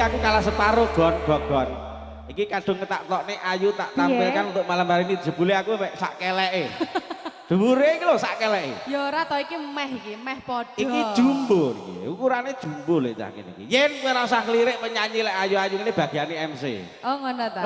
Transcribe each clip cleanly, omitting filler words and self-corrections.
aku kalah separuh gon. Iki kadung tak tok nih Ayu tak tampilkan untuk malam hari ini jebule aku sak keleke. Dhuwure iki lho sak keleke. Ya ora to iki meh padha. Iki jumbo iki, ukurane jumbo lho cah kene iki. Yen kowe ora usah klirik penyanyi lek Ayu-ayu ini bagiane MC. Oh ngono ta.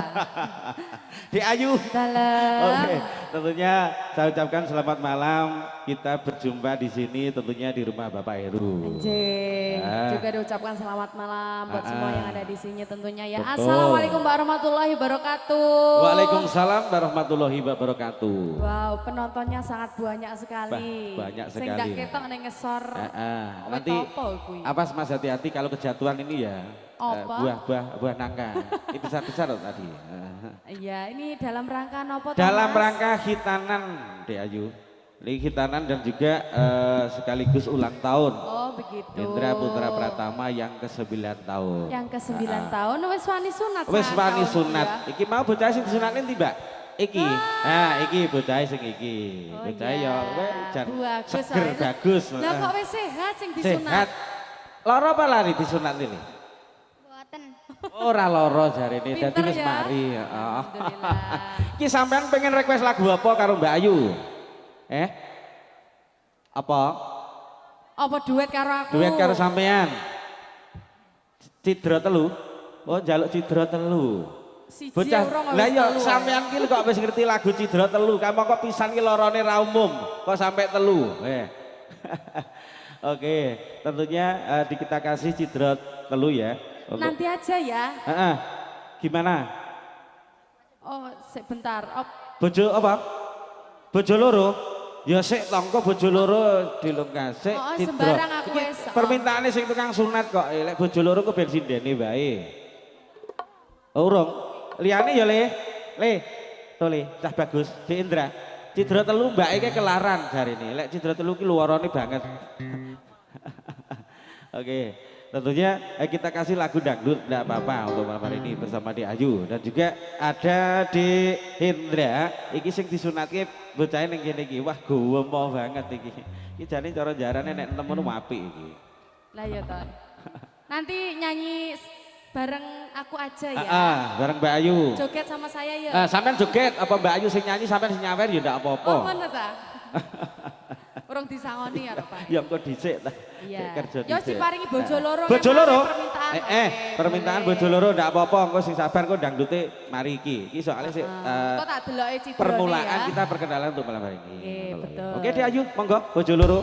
Di Ayu. Dalam. Oke, tentunya saya ucapkan selamat malam. Kita berjumpa di sini tentunya di rumah Bapak Heru. Anjing. Juga diucapkan selamat malam buat semua yang ada di sini tentunya ya. Betul. Assalamualaikum warahmatullahi wabarakatuh. Waalaikumsalam warahmatullahi wabarakatuh. Wow, penontonnya sangat banyak sekali. Banyak sekali. Sing gak ketok ning ngesor. Nanti awas Mas hati-hati kalau kejatuhan ini ya. Buah nangka. Itu besar-besar tadi. Iya, ini dalam rangka nopo? Dalam rangka hitanan Dek Ayu. Ini hitanan dan juga sekaligus ulang tahun. Oh begitu. Indra Putra Pratama yang ke-9 tahun. Yang ke-9 tahun, wis wani sunat. Wis wani sunat. Iki mau bocah sing disunatin tiba. Iki. Nah, iki bocah sing iki. Bocah ya jan seger bagus. Lah kok wis sehat sing disunat? Sehat. Loro apa lari disunat ini? Mboten. Ora loro jarene dadi wis ya? mari. Alhamdulillah. Iki sampean pengen request lagu apa karo Mbak Ayu? Apa? Apa duet karo aku? Duet karo sampean. Cidra telu. Oh, njaluk Cidra telu. Bocah. Lah ya sampean ki kok wis ngerti lagu Cidra telu. Kamu kok pisan ki lorone ra umum. Kok sampai telu. Oke, tentunya kita kasih Cidra telu ya. Nanti aja ya. Gimana? Oh, sebentar. Bojo apa? Bojo loro? Ya sik tongko bojo loro dilungkas sik Cidra. Sembarang aku wis. Permintaane sing tukang sunat kok. Lek bojo loro ku ben sindene wae. Urung. Liyane ya Le. Le, cah bagus. Di Indra. Cidra telu mbake iki kelaran jarine. Lek Cidra telu ki luarane banget. Oke. Tentunya kita kasih lagu dangdut enggak apa-apa untuk malam hari ini bersama Di Ayu dan juga ada di Indra iki sing disunatke bocah ning kene iki. Wah, gowo banget iki. Iki jane cara jarane nek temen apik iki. Lah ya toh. Nanti nyanyi bareng aku aja ya. Bareng Mbak Ayu. Joget sama saya ya. Sampean joget apa Mbak Ayu sing nyanyi sampean sing nyawer ya ndak apa-apa. Oh ngono ta. Urung disangoni ya Pak. Ya kok dhisik ta. Iya. Kerja Ya dhisik. diparingi bojo loro. Bojo loro? Permintaan. Permintaan bojo loro ndak apa-apa, engko sing sabar engko dangdute mari iki. Iki soalnya sik Kok tak deloke Cidra permulaan ya. kita perkenalan untuk malam hari ini. Oke, betul. Oke, Di Ayu, monggo bojo loro.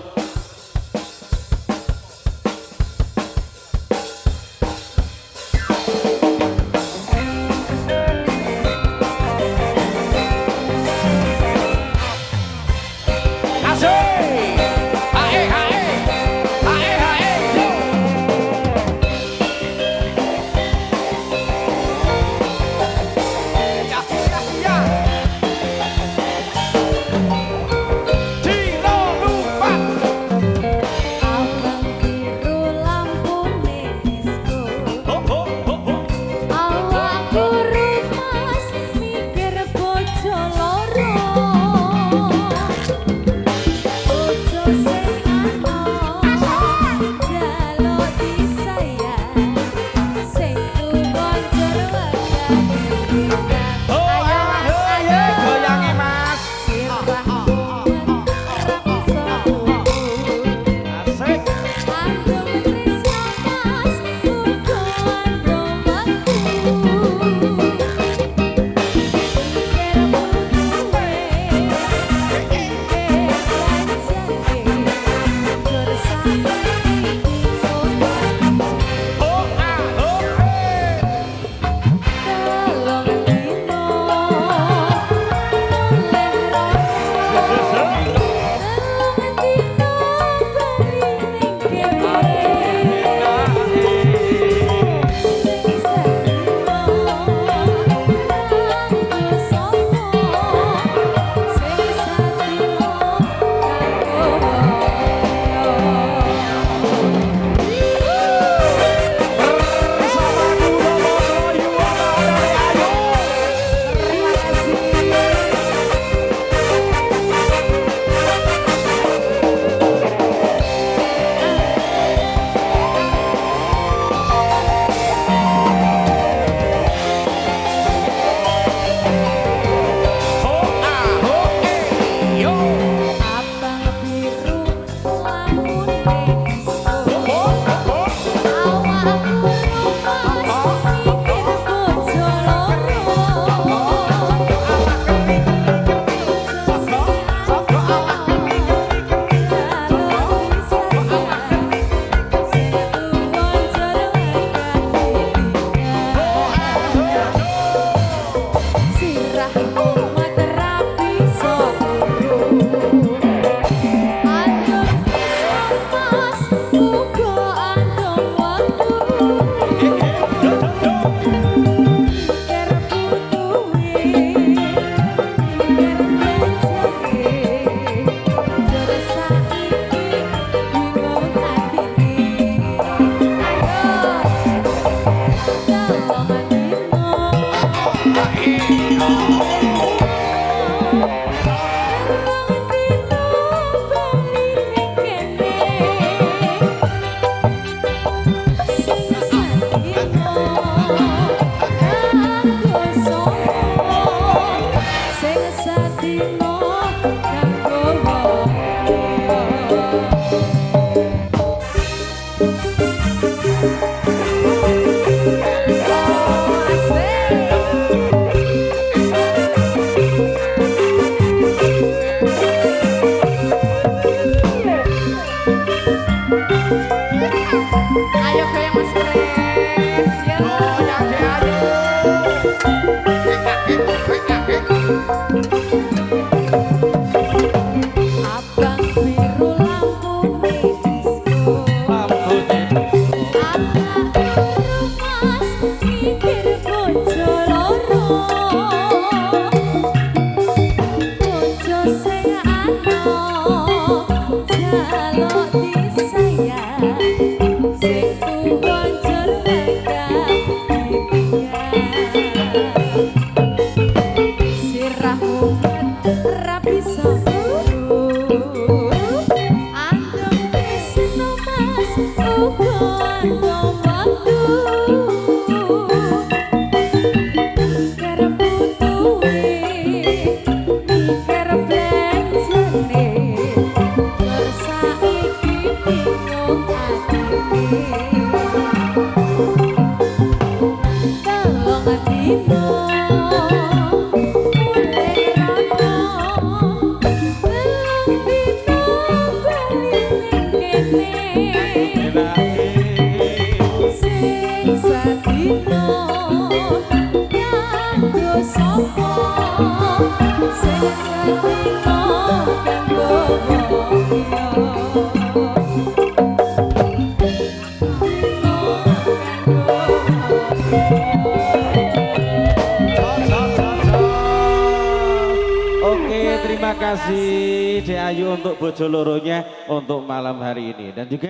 wajar nekak sirahmu ora bisa andem tresno mas uga andem waktu mikir butuhe mikir blenjene tur saiki bingung atine tolong dino Oke, terima kasih Dek Ayu untuk bojo loronya untuk malam hari ini dan juga